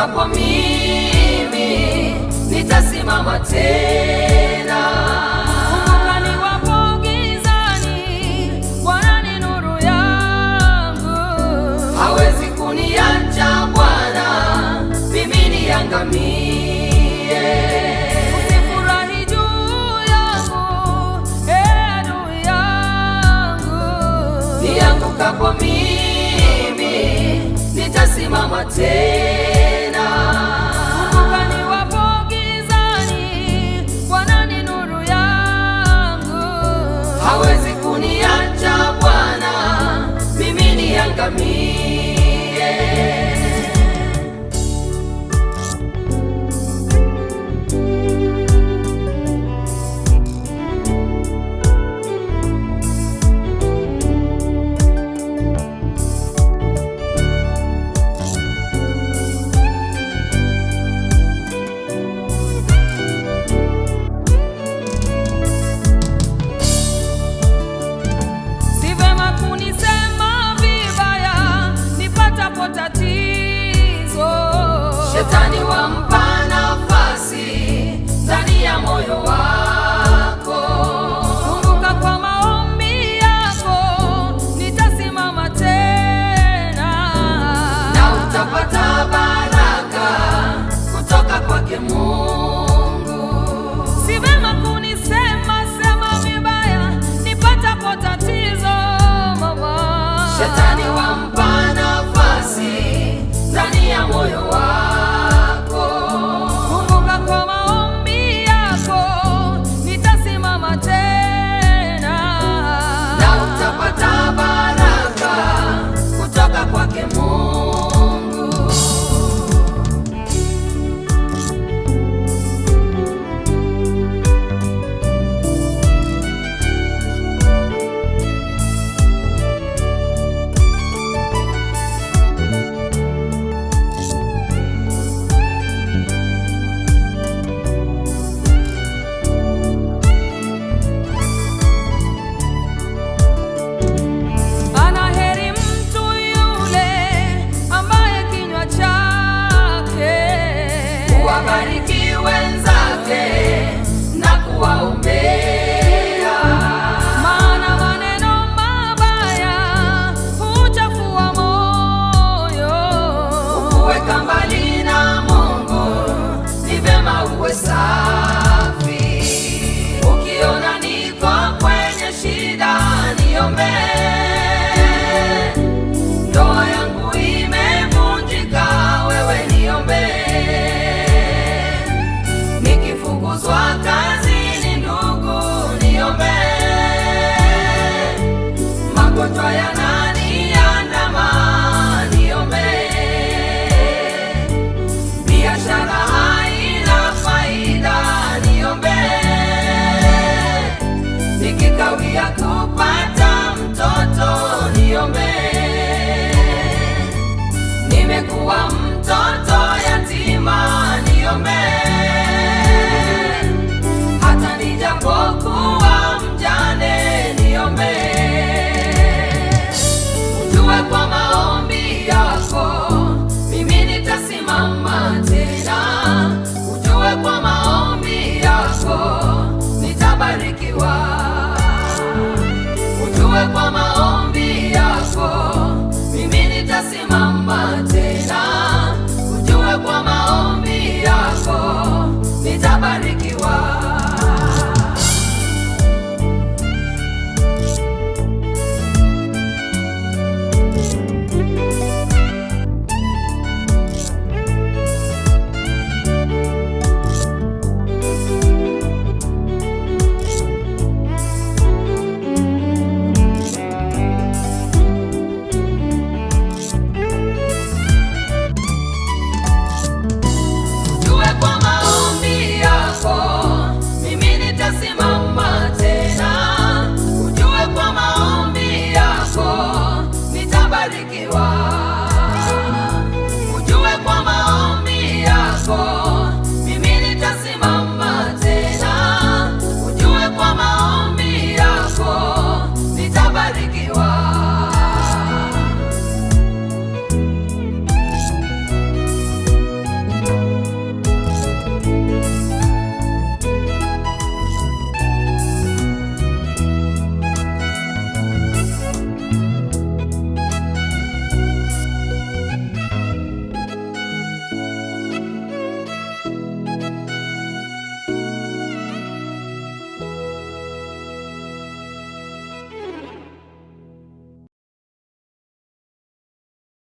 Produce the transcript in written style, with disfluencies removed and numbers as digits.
niangukapo mimi nitasimama tena. Kumbuka niwapo gizani, Bwana ni nuru yangu. Hawezi kuniacha Bwana mimi niangamie. Usifurahi juu yangu, adui yangu. Niangukapo mimi nitasimama tena. Kumbuka niwapo gizani, Bwana ni nuru yangu. Hawezi kuniacha Bwana mimi niangamie. Shetani wampa nafasi ndani ya moyo wako. Kumbuka kwa maombi yako nitasimama tena, na utapata baraka kutoka kwake Mungu. Si vema kunisema sema vibaya nipatapo tatizo mama. Shetani wampa nafasi ndani ya moyo wako. Wabariki wenzake na kuwaombea, maana maneno mabaya huchafua moyo. Kuweka mbali na Mungu ni vyema uwe safi. Ukiona niko kwenye shida niombee. Ndoa yangu imevunjika, wewe niombee. Nikifukuzwa kazini, ndugu niombee. Magonjwa yananiandama, niombee. Biashara haina faida, niombee. Nikikawia kupata mtoto, niombee. Nimekuwa mtoto yatima, niombee. Hata nijapokuwa mjane, niombee. Ujue kwa maombi yako mimi nitasimama tena. Ujue kwa maombi yako nitabarikiwa. Ujue kwa maombi yako mimi nitasimama tena.